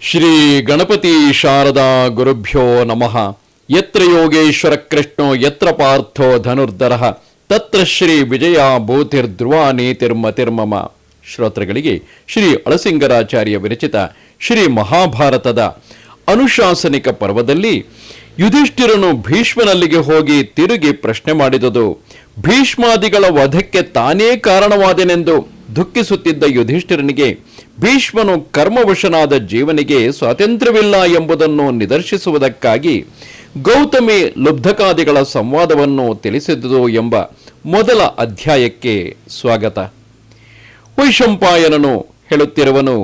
ಶ್ರೀ ಗಣಪತಿ ಶಾರದಾ ಗುರುಭ್ಯೋ ನಮಃ. ಯತ್ರ ಯೋಗೇಶ್ವರ ಕೃಷ್ಣೋ ಯತ್ರ ಪಾರ್ಥೋ ಧನುರ್ಧರಃ ತತ್ರ ಶ್ರೀ ವಿಜಯ ಭೂತಿರ್ಧ್ರುವ ನೀತಿರ್ಮತಿರ್ಮಮ. ಶ್ರೋತೃಗಳಿಗೆ ಶ್ರೀ ಅಳಸಿಂಗರಾಚಾರ್ಯ ವಿರಚಿತ ಶ್ರೀ ಮಹಾಭಾರತದ ಅನುಶಾಸನಿಕ ಪರ್ವದಲ್ಲಿ ಯುಧಿಷ್ಠಿರನು ಭೀಷ್ಮನಲ್ಲಿಗೆ ಹೋಗಿ ತಿರುಗಿ ಪ್ರಶ್ನೆ ಮಾಡಿದುದು. ಭೀಷ್ಮಾದಿಗಳ ವಧಕ್ಕೆ ತಾನೇ ಕಾರಣವಾದನೆಂದು ದುಃಖಿಸುತ್ತಿದ್ದ ಯುಧಿಷ್ಠಿರನಿಗೆ ಭೀಷ್ಮನು ಕರ್ಮವಶನಾದ ಜೀವನಿಗೆ ಸ್ವಾತಂತ್ರ್ಯವಿಲ್ಲ ಎಂಬುದನ್ನು ನಿದರ್ಶಿಸುವುದಕ್ಕಾಗಿ ಗೌತಮಿ ಲುಬ್ಧಕಾದಿಗಳ ಸಂವಾದವನ್ನು ತಿಳಿಸಿದುದು ಎಂಬ ಮೊದಲ ಅಧ್ಯಾಯಕ್ಕೆ ಸ್ವಾಗತ. ವೈಶಂಪಾಯನನು ಹೇಳುತ್ತಿರುವನು,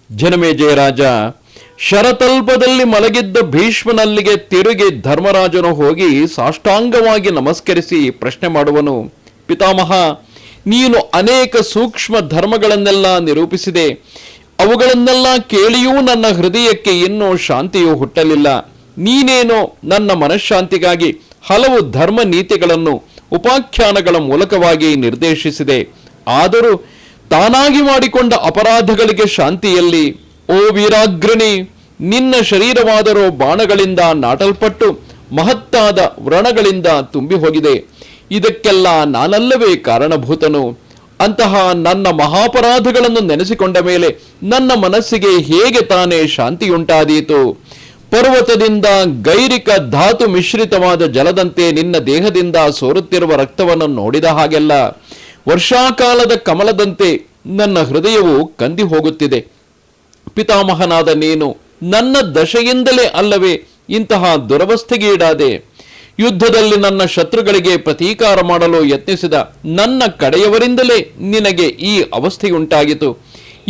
ಜನಮೇಜಯ ರಾಜ, ಶರತಲ್ಪದಲ್ಲಿ ಮಲಗಿದ್ದ ಭೀಷ್ಮನಲ್ಲಿಗೆ ತಿರುಗಿ ಧರ್ಮರಾಜನು ಹೋಗಿ ಸಾಷ್ಟಾಂಗವಾಗಿ ನಮಸ್ಕರಿಸಿ ಪ್ರಶ್ನೆ ಮಾಡುವನು. ಪಿತಾಮಹ, ನೀನು ಅನೇಕ ಸೂಕ್ಷ್ಮ ಧರ್ಮಗಳನ್ನೆಲ್ಲ ನಿರೂಪಿಸಿದೆ. ಅವುಗಳನ್ನೆಲ್ಲ ಕೇಳಿಯೂ ನನ್ನ ಹೃದಯಕ್ಕೆ ಇನ್ನೂ ಶಾಂತಿಯೂ ಹುಟ್ಟಲಿಲ್ಲ. ನೀನೇನೋ ನನ್ನ ಮನಃಶಾಂತಿಗಾಗಿ ಹಲವು ಧರ್ಮ ನೀತಿಗಳನ್ನು ಉಪಾಖ್ಯಾನಗಳ ಮೂಲಕವಾಗಿ ನಿರ್ದೇಶಿಸಿದೆ. ಆದರೂ ತಾನಾಗಿ ಮಾಡಿಕೊಂಡ ಅಪರಾಧಗಳಿಗೆ ಶಾಂತಿಯಲ್ಲಿ, ಓ ವೀರಾಗ್ರಣಿ, ನಿನ್ನ ಶರೀರವಾದರೂ ಬಾಣಗಳಿಂದ ನಾಟಲ್ಪಟ್ಟು ಮಹತ್ತಾದ ವ್ರಣಗಳಿಂದ ತುಂಬಿ ಹೋಗಿದೆ. ಇದಕ್ಕೆಲ್ಲ ನಾನಲ್ಲವೇ ಕಾರಣಭೂತನು? ಅಂತಹ ನನ್ನ ಮಹಾಪರಾಧಗಳನ್ನು ನೆನೆಸಿಕೊಂಡ ಮೇಲೆ ನನ್ನ ಮನಸ್ಸಿಗೆ ಹೇಗೆ ತಾನೇ ಶಾಂತಿಯುಂಟಾದೀತು? ಪರ್ವತದಿಂದ ಗೈರಿಕ ಧಾತು ಮಿಶ್ರಿತವಾದ ಜಲದಂತೆ ನಿನ್ನ ದೇಹದಿಂದ ಸೋರುತ್ತಿರುವ ರಕ್ತವನ್ನು ನೋಡಿದ ಹಾಗೆಲ್ಲ ವರ್ಷಾಕಾಲದ ಕಮಲದಂತೆ ನನ್ನ ಹೃದಯವು ಕಂದಿ ಹೋಗುತ್ತಿದೆ. ಪಿತಾಮಹನಾದ ನೀನು ನನ್ನ ದಶೆಯಿಂದಲೇ ಅಲ್ಲವೇ ಇಂತಹ ದುರವಸ್ಥೆಗೀಡಾದೆ? ಯುದ್ಧದಲ್ಲಿ ನನ್ನ ಶತ್ರುಗಳಿಗೆ ಪ್ರತೀಕಾರ ಮಾಡಲು ಯತ್ನಿಸಿದ ನನ್ನ ಕಡೆಯವರಿಂದಲೇ ನಿನಗೆ ಈ ಅವಸ್ಥೆಯುಂಟಾಗಿತು.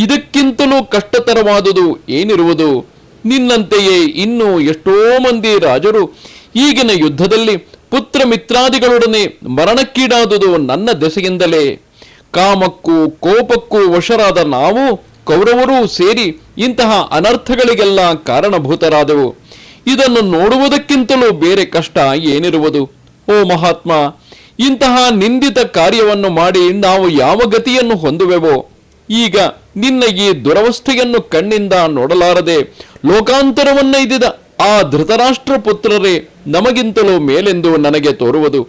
ಇದಕ್ಕಿಂತಲೂ ಕಷ್ಟತರವಾದುದು ಏನಿರುವುದು? ನಿನ್ನಂತೆಯೇ ಇನ್ನೂ ಎಷ್ಟೋ ಮಂದಿ ರಾಜರು ಈಗಿನ ಯುದ್ಧದಲ್ಲಿ ಪುತ್ರ ಮಿತ್ರಾದಿಗಳೊಡನೆ ಮರಣಕ್ಕೀಡಾದುದು ನನ್ನ ದೆಸೆಯಿಂದಲೇ. ಕಾಮಕ್ಕೂ ಕೋಪಕ್ಕೂ ವಶರಾದ ನಾವು ಕೌರವರೂ ಸೇರಿ ಇಂತಹ ಅನರ್ಥಗಳಿಗೆಲ್ಲ ಕಾರಣಭೂತರಾದೆವು. ಇದನ್ನು ನೋಡುವುದಕ್ಕಿಂತಲೂ ಬೇರೆ ಕಷ್ಟ ಏನಿರುವುದು? ಓ ಮಹಾತ್ಮ, ಇಂತಹ ನಿಂದಿತ ಕಾರ್ಯವನ್ನು ಮಾಡಿ ನಾವು ಯಾವ ಗತಿಯನ್ನು ಹೊಂದುವೆವೋ? ಈಗ ನಿನ್ನ ಈ ದುರವಸ್ಥೆಯನ್ನು ಕಣ್ಣಿಂದ ನೋಡಲಾರದೆ ಲೋಕಾಂತರವನ್ನೈದಿದ ಆ ಧೃತರಾಷ್ಟ್ರ ಪುತ್ರರೇ ನಮಗಿಂತಲೂ ಮೇಲೆಂದು ನನಗೆ ತೋರುವುದು.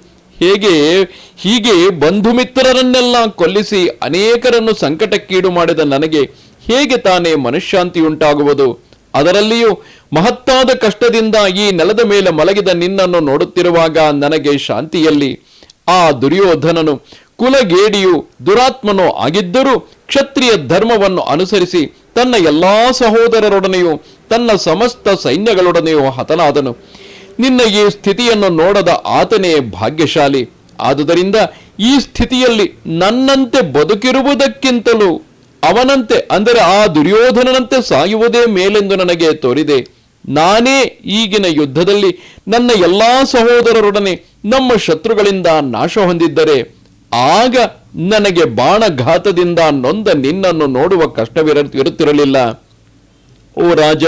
ಹೀಗೆ ಬಂಧು ಮಿತ್ರರನ್ನೆಲ್ಲ ಕೊಲ್ಲಿಸಿ ಅನೇಕರನ್ನು ಸಂಕಟಕ್ಕೀಡು ಮಾಡಿದ ನನಗೆ ಹೇಗೆ ತಾನೇ ಮನಃಶಾಂತಿಯುಂಟಾಗುವುದು? ಅದರಲ್ಲಿಯೂ ಮಹತ್ತಾದ ಕಷ್ಟದಿಂದ ಈ ನೆಲದ ಮೇಲೆ ಮಲಗಿದ ನಿನ್ನನ್ನು ನೋಡುತ್ತಿರುವಾಗ ನನಗೆ ಶಾಂತಿಯಲ್ಲಿ? ಆ ದುರ್ಯೋಧನನು ಕುಲಗೇಡಿಯು ದುರಾತ್ಮನೋ ಆಗಿದ್ದರೂ ಕ್ಷತ್ರಿಯ ಧರ್ಮವನ್ನು ಅನುಸರಿಸಿ ತನ್ನ ಎಲ್ಲಾ ಸಹೋದರರೊಡನೆಯೂ ತನ್ನ ಸಮಸ್ತ ಸೈನ್ಯಗಳೊಡನೆಯೂ ಹತನಾದನು. ನಿನ್ನ ಈ ಸ್ಥಿತಿಯನ್ನು ನೋಡದ ಆತನೇ ಭಾಗ್ಯಶಾಲಿ. ಆದುದರಿಂದ ಈ ಸ್ಥಿತಿಯಲ್ಲಿ ನನ್ನಂತೆ ಬದುಕಿರುವುದಕ್ಕಿಂತಲೂ ಅವನಂತೆ, ಅಂದರೆ ಆ ದುರ್ಯೋಧನನಂತೆ ಸಾಯುವುದೇ ಮೇಲೆಂದು ನನಗೆ ತೋರಿದೆ. ನಾನೇ ಈಗಿನ ಯುದ್ಧದಲ್ಲಿ ನನ್ನ ಎಲ್ಲಾ ಸಹೋದರರೊಡನೆ ನಮ್ಮ ಶತ್ರುಗಳಿಂದ ನಾಶ ಹೊಂದಿದ್ದರೆ ಆಗ ನನಗೆ ಬಾಣಘಾತದಿಂದ ನೊಂದ ನಿನ್ನನ್ನು ನೋಡುವ ಕಷ್ಟವಿರುತ್ತಿರಲಿಲ್ಲ. ಓ ರಾಜ,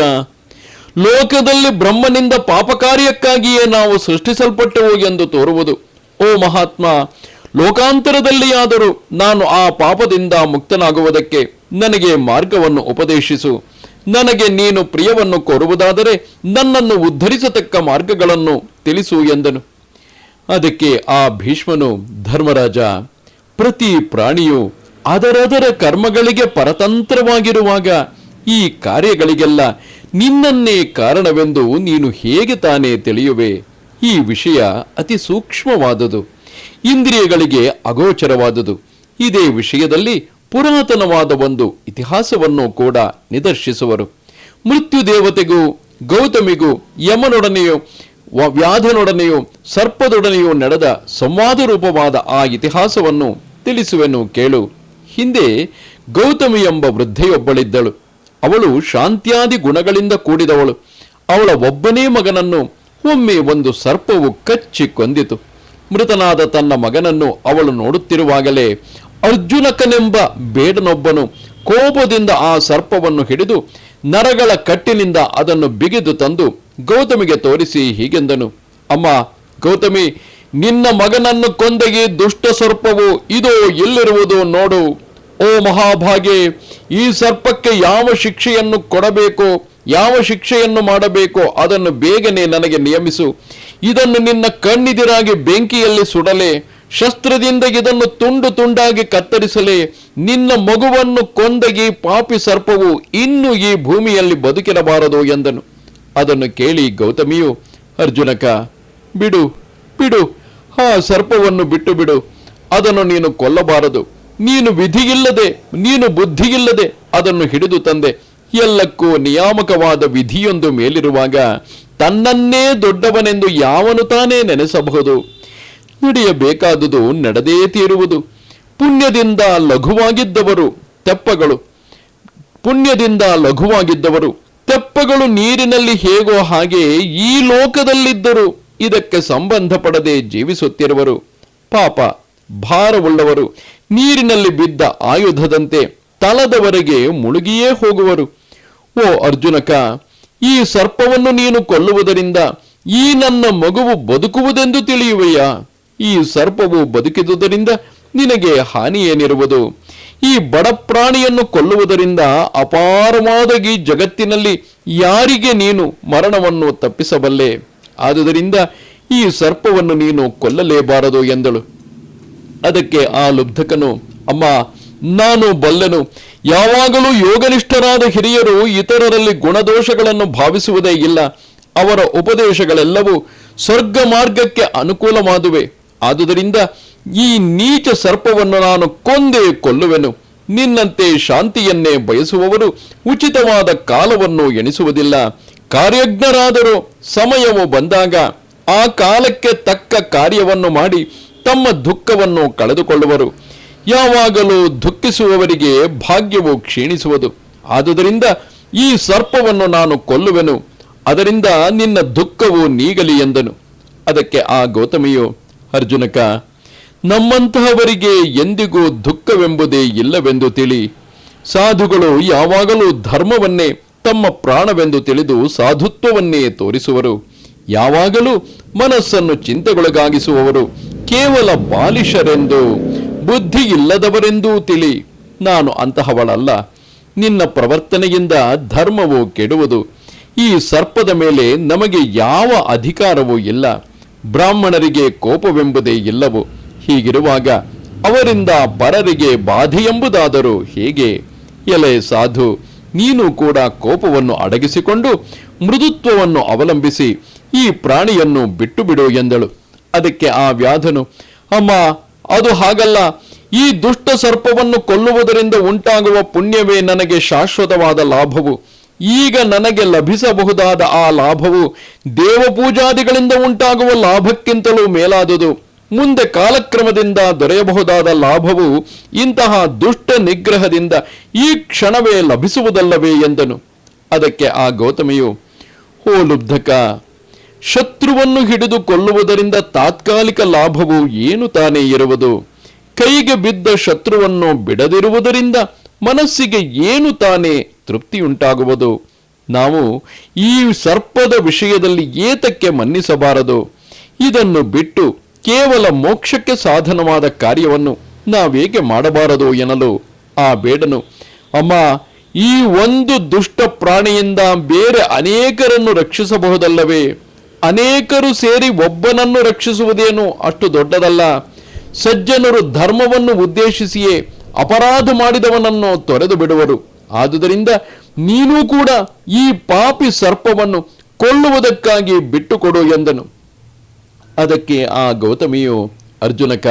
ಲೋಕದಲ್ಲಿ ಬ್ರಹ್ಮನಿಂದ ಪಾಪ ಕಾರ್ಯಕ್ಕಾಗಿಯೇ ನಾವು ಸೃಷ್ಟಿಸಲ್ಪಟ್ಟೆವು ಎಂದು ತೋರುವುದು. ಓ ಮಹಾತ್ಮ, ಲೋಕಾಂತರದಲ್ಲಿಯಾದರೂ ನಾನು ಆ ಪಾಪದಿಂದ ಮುಕ್ತನಾಗುವುದಕ್ಕೆ ನನಗೆ ಮಾರ್ಗವನ್ನು ಉಪದೇಶಿಸು. ನನಗೆ ನೀನು ಪ್ರಿಯವನ್ನು ಕೋರುವುದಾದರೆ ನನ್ನನ್ನು ಉದ್ಧರಿಸತಕ್ಕ ಮಾರ್ಗಗಳನ್ನು ತಿಳಿಸು ಎಂದನು. ಅದಕ್ಕೆ ಆ ಭೀಷ್ಮನು, ಧರ್ಮರಾಜ, ಪ್ರತಿ ಪ್ರಾಣಿಯು ಅದರದರ ಕರ್ಮಗಳಿಗೆ ಪರತಂತ್ರವಾಗಿರುವಾಗ ಈ ಕಾರ್ಯಗಳಿಗೆಲ್ಲ ನಿನ್ನನ್ನೇ ಕಾರಣವೆಂದು ನೀನು ಹೇಗೆ ತಾನೇ ತಿಳಿಯುವೆ? ಈ ವಿಷಯ ಅತಿ ಸೂಕ್ಷ್ಮವಾದುದು, ಇಂದ್ರಿಯಗಳಿಗೆ ಅಗೋಚರವಾದುದು. ಇದೇ ವಿಷಯದಲ್ಲಿ ಪುರಾತನವಾದ ಒಂದು ಇತಿಹಾಸವನ್ನು ಕೂಡ ನಿದರ್ಶಿಸುವರು. ಮೃತ್ಯು ದೇವತೆಗೂ ಗೌತಮಿಗೂ ಯಮನೊಡನೆಯೂ ವ್ಯಾಧನೊಡನೆಯೂ ಸರ್ಪದೊಡನೆಯೂ ನಡೆದ ಸಂವಾದ ರೂಪವಾದ ಆ ಇತಿಹಾಸವನ್ನು ತಿಳಿಸುವೆನು ಕೇಳು. ಹಿಂದೆ ಗೌತಮಿ ಎಂಬ ವೃದ್ಧೆಯೊಬ್ಬಳಿದ್ದಳು. ಅವಳು ಶಾಂತ್ಯಾದಿ ಗುಣಗಳಿಂದ ಕೂಡಿದವಳು. ಅವಳ ಒಬ್ಬನೇ ಮಗನನ್ನು ಒಮ್ಮೆ ಒಂದು ಸರ್ಪವು ಕಚ್ಚಿ ಕೊಂದಿತು. ಮೃತನಾದ ತನ್ನ ಮಗನನ್ನು ಅವಳು ನೋಡುತ್ತಿರುವಾಗಲೇ ಅರ್ಜುನಕನೆಂಬ ಬೇಡನೊಬ್ಬನು ಕೋಪದಿಂದ ಆ ಸರ್ಪವನ್ನು ಹಿಡಿದು ನರಗಳ ಕಟ್ಟಿನಿಂದ ಅದನ್ನು ಬಿಗಿದು ತಂದು ಗೌತಮಿಗೆ ತೋರಿಸಿ ಹೀಗೆಂದನು, ಅಮ್ಮ ಗೌತಮಿ, ನಿನ್ನ ಮಗನನ್ನು ಕೊಂದ ಈ ದುಷ್ಟ ಸರ್ಪವು ಇದೋ ಎಲ್ಲಿರುವುದು ನೋಡು. ಓ ಮಹಾಭಾಗೆ, ಈ ಸರ್ಪಕ್ಕೆ ಯಾವ ಶಿಕ್ಷೆಯನ್ನು ಕೊಡಬೇಕೋ ಯಾವ ಶಿಕ್ಷೆಯನ್ನು ಮಾಡಬೇಕೋ ಅದನ್ನು ಬೇಗನೆ ನನಗೆ ನಿಯಮಿಸು. ಇದನ್ನು ನಿನ್ನ ಕಣ್ಣಿದಿರಾಗಿ ಬೆಂಕಿಯಲ್ಲಿ ಸುಡಲೇ, ಶಸ್ತ್ರದಿಂದ ಇದನ್ನು ತುಂಡು ತುಂಡಾಗಿ ಕತ್ತರಿಸಲೇ. ನಿನ್ನ ಮಗುವನ್ನು ಕೊಂದಗಿ ಪಾಪಿ ಸರ್ಪವು ಇನ್ನು ಈ ಭೂಮಿಯಲ್ಲಿ ಬದುಕಿರಬಾರದು ಎಂದನು. ಅದನ್ನು ಕೇಳಿ ಗೌತಮಿಯು, ಅರ್ಜುನಕ, ಬಿಡು ಬಿಡು, ಆ ಸರ್ಪವನ್ನು ಬಿಟ್ಟು ಬಿಡು. ಅದನ್ನು ನೀನು ಕೊಲ್ಲಬಾರದು. ನೀನು ವಿಧಿಯಿಲ್ಲದೆ, ನೀನು ಬುದ್ಧಿಯಿಲ್ಲದೆ ಅದನ್ನು ಹಿಡಿದು ತಂದೆ. ಎಲ್ಲಕ್ಕೂ ನಿಯಾಮಕವಾದ ವಿಧಿಯೊಂದು ಮೇಲಿರುವಾಗ ತನ್ನನ್ನೇ ದೊಡ್ಡವನೆಂದು ಯಾವನು ತಾನೇ ನೆನೆಸಬಹುದು? ನಡೆಯಬೇಕಾದುದು ನಡೆದೇ ತೀರುವುದು. ಪುಣ್ಯದಿಂದ ಲಘುವಾಗಿದ್ದವರು ತೆಪ್ಪಗಳು, ಪುಣ್ಯದಿಂದ ಲಘುವಾಗಿದ್ದವರು ತೆಪ್ಪಗಳು ನೀರಿನಲ್ಲಿ ಹೇಗೋ ಹಾಗೆ ಈ ಲೋಕದಲ್ಲಿದ್ದರು ಇದಕ್ಕೆ ಸಂಬಂಧಪಡದೆ ಜೀವಿಸುತ್ತಿರುವರು. ಪಾಪ ಭಾರವುಳ್ಳವರು ನೀರಿನಲ್ಲಿ ಬಿದ್ದ ಆಯುಧದಂತೆ ತಲದವರೆಗೆ ಮುಳುಗಿಯೇ ಹೋಗುವರು. ಓ ಅರ್ಜುನಕ, ಈ ಸರ್ಪವನ್ನು ನೀನು ಕೊಲ್ಲುವುದರಿಂದ ಈ ನನ್ನ ಮಗುವು ಬದುಕುವುದೆಂದು ತಿಳಿಯುವೆಯಾ? ಈ ಸರ್ಪವು ಬದುಕಿದುದರಿಂದ ನಿನಗೆ ಹಾನಿಯೇನಿರುವುದು? ಈ ಬಡ ಪ್ರಾಣಿಯನ್ನು ಕೊಲ್ಲುವುದರಿಂದ ಅಪಾರವಾದ ಈ ಜಗತ್ತಿನಲ್ಲಿ ಯಾರಿಗೆ ನೀನು ಮರಣವನ್ನು ತಪ್ಪಿಸಬಲ್ಲೆ? ಆದುದರಿಂದ ಈ ಸರ್ಪವನ್ನು ನೀನು ಕೊಲ್ಲಲೇಬಾರದು ಎಂದಳು. ಅದಕ್ಕೆ ಆ ಲುಬ್ಧಕನು, ಅಮ್ಮ, ನಾನು ಬಲ್ಲೆನು. ಯಾವಾಗಲೂ ಯೋಗನಿಷ್ಠರಾದ ಹಿರಿಯರು ಇತರರಲ್ಲಿ ಗುಣದೋಷಗಳನ್ನು ಭಾವಿಸುವುದೇ ಇಲ್ಲ. ಅವರ ಉಪದೇಶಗಳೆಲ್ಲವೂ ಸ್ವರ್ಗ ಮಾರ್ಗಕ್ಕೆ ಅನುಕೂಲವಾದುವೆ. ಆದುದರಿಂದ ಈ ನೀಚ ಸರ್ಪವನ್ನು ನಾನು ಕೊಂದೇ ಕೊಲ್ಲುವೆನು. ನಿನ್ನಂತೆ ಶಾಂತಿಯನ್ನೇ ಬಯಸುವವರು ಉಚಿತವಾದ ಕಾಲವನ್ನು ಎಣಿಸುವುದಿಲ್ಲ. ಕಾರ್ಯಜ್ಞರಾದರೂ ಸಮಯವು ಬಂದಾಗ ಆ ಕಾಲಕ್ಕೆ ತಕ್ಕ ಕಾರ್ಯವನ್ನು ಮಾಡಿ ತಮ್ಮ ದುಃಖವನ್ನು ಕಳೆದುಕೊಳ್ಳುವರು. ಯಾವಾಗಲೂ ದುಃಖಿಸುವವರಿಗೆ ಭಾಗ್ಯವು ಕ್ಷೀಣಿಸುವುದು. ಆದುದರಿಂದ ಈ ಸರ್ಪವನ್ನು ನಾನು ಕೊಲ್ಲುವೆನು. ಅದರಿಂದ ನಿನ್ನ ದುಃಖವು ನೀಗಲಿ ಎಂದನು. ಅದಕ್ಕೆ ಆ ಗೌತಮಿಯು, ಅರ್ಜುನಕ, ನಮ್ಮಂತಹವರಿಗೆ ಎಂದಿಗೂ ದುಃಖವೆಂಬುದೇ ಇಲ್ಲವೆಂದು ತಿಳಿ. ಸಾಧುಗಳು ಯಾವಾಗಲೂ ಧರ್ಮವನ್ನೇ ತಮ್ಮ ಪ್ರಾಣವೆಂದು ತಿಳಿದು ಸಾಧುತ್ವವನ್ನೇ ತೋರಿಸುವರು. ಯಾವಾಗಲೂ ಮನಸ್ಸನ್ನು ಚಿಂತೆಗೊಳಗಾಗಿಸುವವರು ಕೇವಲ ಬಾಲಿಶರೆಂದು, ಬುದ್ಧಿ ಇಲ್ಲದವರೆಂದೂ ತಿಳಿ. ನಾನು ಅಂತಹವಳಲ್ಲ. ನಿನ್ನ ಪ್ರವರ್ತನೆಯಿಂದ ಧರ್ಮವು ಕೆಡುವುದು. ಈ ಸರ್ಪದ ಮೇಲೆ ನಮಗೆ ಯಾವ ಅಧಿಕಾರವೂ ಇಲ್ಲ. ಬ್ರಾಹ್ಮಣರಿಗೆ ಕೋಪವೆಂಬುದೇ ಇಲ್ಲವು. ಹೀಗಿರುವಾಗ ಅವರಿಂದ ಪರರಿಗೆ ಬಾಧೆಯೆಂಬುದಾದರೂ ಹೇಗೆ? ಎಲೆ ಸಾಧು, ನೀನು ಕೂಡ ಕೋಪವನ್ನು ಅಡಗಿಸಿಕೊಂಡು ಮೃದುತ್ವವನ್ನು ಅವಲಂಬಿಸಿ ಈ ಪ್ರಾಣಿಯನ್ನು ಬಿಟ್ಟು ಬಿಡು ಎಂದಳು. ಅದಕ್ಕೆ ಆ ವ್ಯಾಧನು, ಅಮ್ಮ, ಅದು ಹಾಗಲ್ಲ. ಈ ದುಷ್ಟ ಸರ್ಪವನ್ನು ಕೊಲ್ಲುವುದರಿಂದ ಉಂಟಾಗುವ ಪುಣ್ಯವೇ ನನಗೆ ಶಾಶ್ವತವಾದ ಲಾಭವು. ಈಗ ನನಗೆ ಲಭಿಸಬಹುದಾದ ಆ ಲಾಭವು ದೇವಪೂಜಾದಿಗಳಿಂದ ಉಂಟಾಗುವ ಲಾಭಕ್ಕಿಂತಲೂ ಮೇಲಾದುದು. ಮುಂದೆ ಕಾಲಕ್ರಮದಿಂದ ದೊರೆಯಬಹುದಾದ ಲಾಭವು ಇಂತಹ ದುಷ್ಟ ನಿಗ್ರಹದಿಂದ ಈ ಕ್ಷಣವೇ ಲಭಿಸುವುದಲ್ಲವೇ ಎಂದನು. ಅದಕ್ಕೆ ಆ ಗೌತಮಿಯು, ಓ ಲುಬ್ಧಕ, ಶತ್ರುವನ್ನು ಹಿಡಿದು ಕೊಲ್ಲುವುದರಿಂದ ತಾತ್ಕಾಲಿಕ ಲಾಭವು ಏನು ತಾನೇ ಇರುವುದು? ಕೈಗೆ ಬಿದ್ದ ಶತ್ರುವನ್ನು ಬಿಡದಿರುವುದರಿಂದ ಮನಸ್ಸಿಗೆ ಏನು ತಾನೇ ತೃಪ್ತಿಯುಂಟಾಗುವುದು? ನಾವು ಈ ಸರ್ಪದ ವಿಷಯದಲ್ಲಿ ಏತಕ್ಕೆ ಮನ್ನಿಸಬಾರದು? ಇದನ್ನು ಬಿಟ್ಟು ಕೇವಲ ಮೋಕ್ಷಕ್ಕೆ ಸಾಧನವಾದ ಕಾರ್ಯವನ್ನು ನಾವೇಕೆ ಮಾಡಬಾರದು ಎನ್ನಲು ಆ ಬೇಡನು, ಅಮ್ಮ, ಈ ಒಂದು ದುಷ್ಟ ಪ್ರಾಣಿಯಿಂದ ಬೇರೆ ಅನೇಕರನ್ನು ರಕ್ಷಿಸಬಹುದಲ್ಲವೇ? ಅನೇಕರು ಸೇರಿ ಒಬ್ಬನನ್ನು ರಕ್ಷಿಸುವುದೇನು ಅಷ್ಟು ದೊಡ್ಡದಲ್ಲ. ಸಜ್ಜನರು ಧರ್ಮವನ್ನು ಉದ್ದೇಶಿಸಿಯೇ ಅಪರಾಧ ಮಾಡಿದವನನ್ನು ತೊರೆದು ಬಿಡುವರು. ಆದುದರಿಂದ ನೀನೂ ಕೂಡ ಈ ಪಾಪಿ ಸರ್ಪವನ್ನು ಕೊಲ್ಲುವುದಕ್ಕಾಗಿ ಬಿಟ್ಟುಕೊಡು ಎಂದನು. ಅದಕ್ಕೆ ಆ ಗೌತಮಿಯು, ಅರ್ಜುನಕ,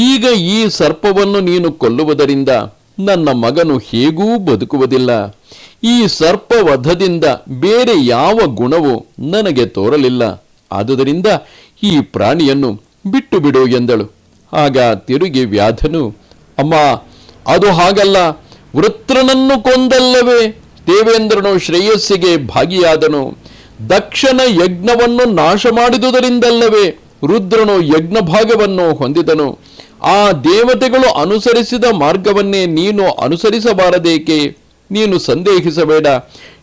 ಈಗ ಈ ಸರ್ಪವನ್ನು ನೀನು ಕೊಲ್ಲುವುದರಿಂದ ನನ್ನ ಮಗನು ಹೇಗೂ ಬದುಕುವುದಿಲ್ಲ. ಈ ಸರ್ಪವಧದಿಂದ ಬೇರೆ ಯಾವ ಗುಣವೂ ನನಗೆ ತೋರಲಿಲ್ಲ. ಆದುದರಿಂದ ಈ ಪ್ರಾಣಿಯನ್ನು ಬಿಟ್ಟು ಬಿಡು ಎಂದಳು. ಆಗ ತಿರುಗಿ ವ್ಯಾಧನು, ಅಮ್ಮ, ಅದು ಹಾಗಲ್ಲ. ವೃತ್ರನನ್ನು ಕೊಂದಲ್ಲವೇ ದೇವೇಂದ್ರನು ಶ್ರೇಯಸ್ಸಿಗೆ ಭಾಗಿಯಾದನು. ದಕ್ಷನ ಯಜ್ಞವನ್ನು ನಾಶ ಮಾಡಿದುದರಿಂದಲ್ಲವೇ ರುದ್ರನು ಯಜ್ಞ ಭಾಗವನ್ನು ಹೊಂದಿದನು. ಆ ದೇವತೆಗಳು ಅನುಸರಿಸಿದ ಮಾರ್ಗವನ್ನೇ ನೀನು ಅನುಸರಿಸಬಾರದೇಕೆ? ನೀನು ಸಂದೇಹಿಸಬೇಡ.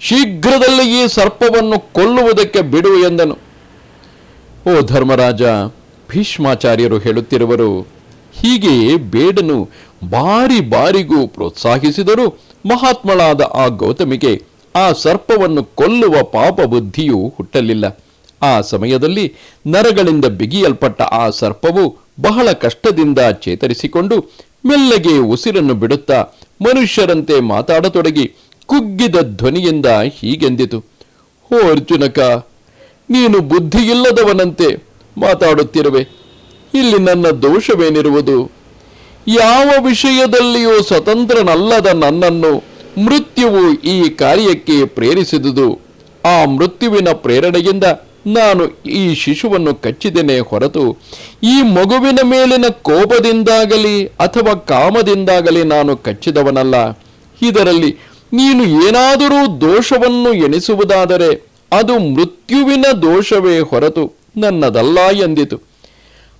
ಶೀಘ್ರದಲ್ಲಿ ಈ ಸರ್ಪವನ್ನು ಕೊಲ್ಲುವುದಕ್ಕೆ ಬಿಡು ಎಂದನು. ಓ ಧರ್ಮರಾಜ, ಭೀಷ್ಮಾಚಾರ್ಯರು ಹೇಳುತ್ತಿರುವರು. ಹೀಗೆ ಬೇಡನು ಬಾರಿ ಬಾರಿಗೂ ಪ್ರೋತ್ಸಾಹಿಸಿದರೂ ಮಹಾತ್ಮಳಾದ ಆ ಗೌತಮಿಗೆ ಆ ಸರ್ಪವನ್ನು ಕೊಲ್ಲುವ ಪಾಪ ಬುದ್ಧಿಯು ಹುಟ್ಟಲಿಲ್ಲ. ಆ ಸಮಯದಲ್ಲಿ ನರಗಳಿಂದ ಬಿಗಿಯಲ್ಪಟ್ಟ ಆ ಸರ್ಪವು ಬಹಳ ಕಷ್ಟದಿಂದ ಚೇತರಿಸಿಕೊಂಡು ಮೆಲ್ಲಗೆ ಉಸಿರನ್ನು ಬಿಡುತ್ತಾ ಮನುಷ್ಯರಂತೆ ಮಾತಾಡತೊಡಗಿ ಕುಗ್ಗಿದ ಧ್ವನಿಯಿಂದ ಹೀಗೆಂದಿತು: ಓ ಅರ್ಜುನಕ, ನೀನು ಬುದ್ಧಿಯಿಲ್ಲದವನಂತೆ ಮಾತಾಡುತ್ತಿರುವೆ. ಇಲ್ಲಿ ನನ್ನ ದೋಷವೇನಿರುವುದು? ಯಾವ ವಿಷಯದಲ್ಲಿಯೂ ಸ್ವತಂತ್ರನಲ್ಲದ ನನ್ನನ್ನು ಮೃತ್ಯುವು ಈ ಕಾರ್ಯಕ್ಕೆ ಪ್ರೇರಿಸಿದುದು. ಆ ಮೃತ್ಯುವಿನ ಪ್ರೇರಣೆಯಿಂದ ನಾನು ಈ ಶಿಶುವನ್ನು ಕಚ್ಚಿದ್ದೇನೆ ಹೊರತು ಈ ಮಗುವಿನ ಮೇಲಿನ ಕೋಪದಿಂದಾಗಲಿ ಅಥವಾ ಕಾಮದಿಂದಾಗಲಿ ನಾನು ಕಚ್ಚಿದವನಲ್ಲ. ಇದರಲ್ಲಿ ನೀನು ಏನಾದರೂ ದೋಷವನ್ನು ಎಣಿಸುವುದಾದರೆ ಅದು ಮೃತ್ಯುವಿನ ದೋಷವೇ ಹೊರತು ನನ್ನದಲ್ಲ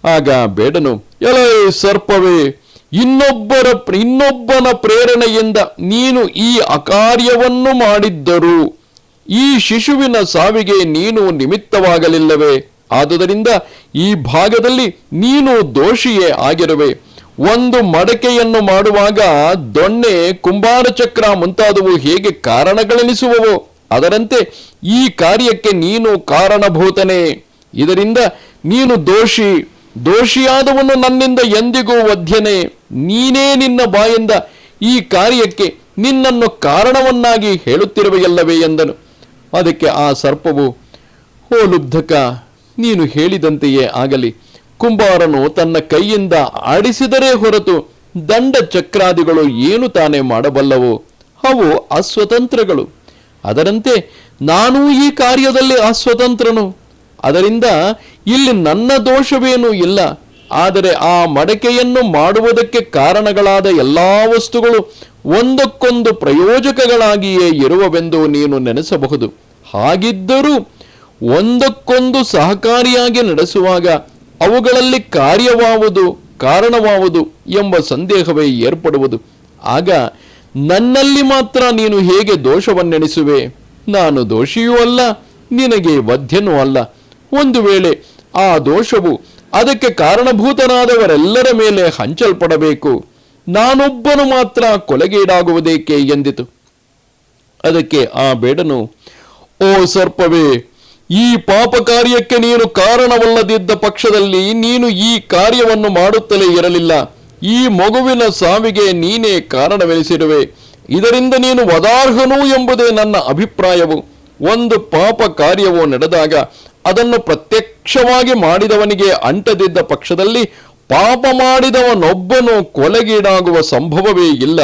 ಆಗ ಬೇಡನು: ಎಲೈ ಸರ್ಪವೇ, ಇನ್ನೊಬ್ಬನ ಪ್ರೇರಣೆಯಿಂದ ನೀನು ಈ ಅಕಾರ್ಯವನ್ನು ಮಾಡಿದ್ದರೂ ಈ ಶಿಶುವಿನ ಸಾವಿಗೆ ನೀನು ನಿಮಿತ್ತವಾಗಲಿಲ್ಲವೇ? ಆದುದರಿಂದ ಈ ಭಾಗದಲ್ಲಿ ನೀನು ದೋಷಿಯೇ ಆಗಿರುವೆ. ಒಂದು ಮಡಕೆಯನ್ನು ಮಾಡುವಾಗ ದೊಣ್ಣೆ, ಕುಂಬಾರ ಚಕ್ರ ಮುಂತಾದವು ಹೇಗೆ ಕಾರಣಗಳೆನಿಸುವವೋ ಅದರಂತೆ ಈ ಕಾರ್ಯಕ್ಕೆ ನೀನು ಕಾರಣಭೂತನೇ. ಇದರಿಂದ ನೀನು ದೋಷಿಯಾದವನು ನನ್ನಿಂದ ಎಂದಿಗೂ ವಧ್ಯನೇ. ನೀನೇ ನಿನ್ನ ಬಾಯಿಂದ ಈ ಕಾರ್ಯಕ್ಕೆ ನಿನ್ನನ್ನು ಕಾರಣವನ್ನಾಗಿ ಹೇಳುತ್ತಿರುವೆಯಲ್ಲವೇ ಎಂದನು. ಅದಕ್ಕೆ ಆ ಸರ್ಪವು: ಓ ಲುಬ್ಧಕ, ನೀನು ಹೇಳಿದಂತೆಯೇ ಆಗಲಿ. ಕುಂಬಾರನು ತನ್ನ ಕೈಯಿಂದ ಆಡಿಸಿದರೆ ಹೊರತು ದಂಡ ಚಕ್ರಾದಿಗಳು ಏನು ತಾನೇ ಮಾಡಬಲ್ಲವು? ಅವು ಅಸ್ವತಂತ್ರಗಳು. ಅದರಂತೆ ನಾನೂ ಈ ಕಾರ್ಯದಲ್ಲಿ ಅಸ್ವತಂತ್ರನು. ಅದರಿಂದ ಇಲ್ಲಿ ನನ್ನ ದೋಷವೇನೂ ಇಲ್ಲ. ಆದರೆ ಆ ಮಡಕೆಯನ್ನು ಮಾಡುವುದಕ್ಕೆ ಕಾರಣಗಳಾದ ಎಲ್ಲಾ ವಸ್ತುಗಳು ಒಂದಕ್ಕೊಂದು ಪ್ರಯೋಜಕಗಳಾಗಿಯೇ ಇರುವವೆಂದು ನೀನು ನೆನೆಸಬಹುದು. ಹಾಗಿದ್ದರೂ ಒಂದಕ್ಕೊಂದು ಸಹಕಾರಿಯಾಗಿ ನಡೆಸುವಾಗ ಅವುಗಳಲ್ಲಿ ಕಾರ್ಯವಾವುದು ಕಾರಣವಾವುದು ಎಂಬ ಸಂದೇಹವೇ ಏರ್ಪಡುವುದು. ಆಗ ನನ್ನಲ್ಲಿ ಮಾತ್ರ ನೀನು ಹೇಗೆ ದೋಷವನ್ನೆಣಿಸುವೆ? ನಾನು ದೋಷಿಯೂ ಅಲ್ಲ, ನಿನಗೆ ವಧ್ಯನೂ ಅಲ್ಲ. ಒಂದು ವೇಳೆ ಆ ದೋಷವು ಅದಕ್ಕೆ ಕಾರಣಭೂತನಾದವರೆಲ್ಲರ ಮೇಲೆ ಹಂಚಲ್ಪಡಬೇಕು, ನಾನೊಬ್ಬನು ಮಾತ್ರ ಕೊಲೆಗೀಡಾಗುವುದೇಕೆ ಎಂದಿತು. ಅದಕ್ಕೆ ಆ ಬೇಡನು: ಓ ಸರ್ಪವೇ, ಈ ಪಾಪ ಕಾರ್ಯಕ್ಕೆ ನೀನು ಕಾರಣವಲ್ಲದಿದ್ದ ಪಕ್ಷದಲ್ಲಿ ನೀನು ಈ ಕಾರ್ಯವನ್ನು ಮಾಡುತ್ತಲೇ ಇರಲಿಲ್ಲ. ಈ ಮಗುವಿನ ಸಾವಿಗೆ ನೀನೇ ಕಾರಣವೆನಿಸಿರುವೆ. ಇದರಿಂದ ನೀನು ವದಾರ್ಹನು ಎಂಬುದೇ ನನ್ನ ಅಭಿಪ್ರಾಯವು. ಒಂದು ಪಾಪ ಕಾರ್ಯವು ನಡೆದಾಗ ಅದನ್ನು ಪ್ರತ್ಯಕ್ಷವಾಗಿ ಮಾಡಿದವನಿಗೆ ಅಂಟದಿದ್ದ ಪಕ್ಷದಲ್ಲಿ ಪಾಪ ಮಾಡಿದವನೊಬ್ಬನು ಕೊಲೆಗೀಡಾಗುವ ಸಂಭವವೇ ಇಲ್ಲ.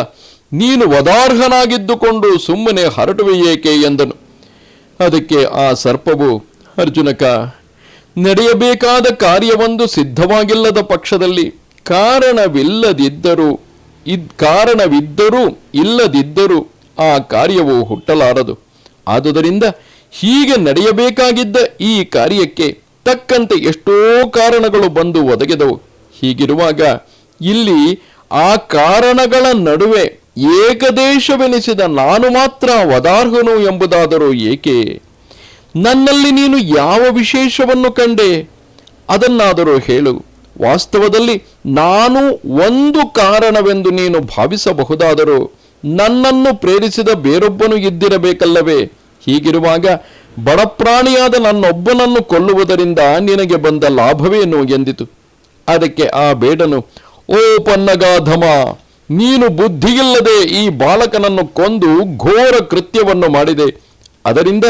ನೀನು ವದಾರ್ಹನಾಗಿದ್ದುಕೊಂಡು ಸುಮ್ಮನೆ ಹರಟುವೆಯೇಕೆ ಎಂದನು. ಅದಕ್ಕೆ ಆ ಸರ್ಪವು: ಅರ್ಜುನಕ, ನಡೆಯಬೇಕಾದ ಕಾರ್ಯವೊಂದು ಸಿದ್ಧವಾಗಿಲ್ಲದ ಪಕ್ಷದಲ್ಲಿ ಕಾರಣವಿದ್ದರೂ ಇಲ್ಲದಿದ್ದರೂ ಆ ಕಾರ್ಯವು ಹುಟ್ಟಲಾರದು. ಆದುದರಿಂದ ಹೀಗೆ ನಡೆಯಬೇಕಾಗಿದ್ದ ಈ ಕಾರ್ಯಕ್ಕೆ ತಕ್ಕಂತೆ ಎಷ್ಟೋ ಕಾರಣಗಳು ಬಂದು ಒದಗಿದವು. ಹೀಗಿರುವಾಗ ಇಲ್ಲಿ ಆ ಕಾರಣಗಳ ನಡುವೆ ಏಕದೇಶವೆನಿಸಿದ ನಾನು ಮಾತ್ರ ವದಾರ್ಹನು ಎಂಬುದಾದರೂ ಏಕೆ? ನನ್ನಲ್ಲಿ ನೀನು ಯಾವ ವಿಶೇಷವನ್ನು ಕಂಡೆ? ಅದನ್ನಾದರೂ ಹೇಳು. ವಾಸ್ತವದಲ್ಲಿ ನಾನು ಒಂದು ಕಾರಣವೆಂದು ನೀನು ಭಾವಿಸಬಹುದಾದರೂ ನನ್ನನ್ನು ಪ್ರೇರಿಸಿದ ಬೇರೊಬ್ಬನು ಇದ್ದಿರಬೇಕಲ್ಲವೇ? ಹೀಗಿರುವಾಗ ಬಡಪ್ರಾಣಿಯಾದ ನನ್ನೊಬ್ಬನನ್ನು ಕೊಲ್ಲುವುದರಿಂದ ನಿನಗೆ ಬಂದ ಲಾಭವೇನು ಎಂದಿತು. ಅದಕ್ಕೆ ಆ ಬೇಡನು: ಓ ಪನ್ನಗಾಧಮ, ನೀನು ಬುದ್ಧಿಯಿಲ್ಲದೆ ಈ ಬಾಲಕನನ್ನು ಕೊಂದು ಘೋರ ಕೃತ್ಯವನ್ನು ಮಾಡಿದೆ. ಅದರಿಂದ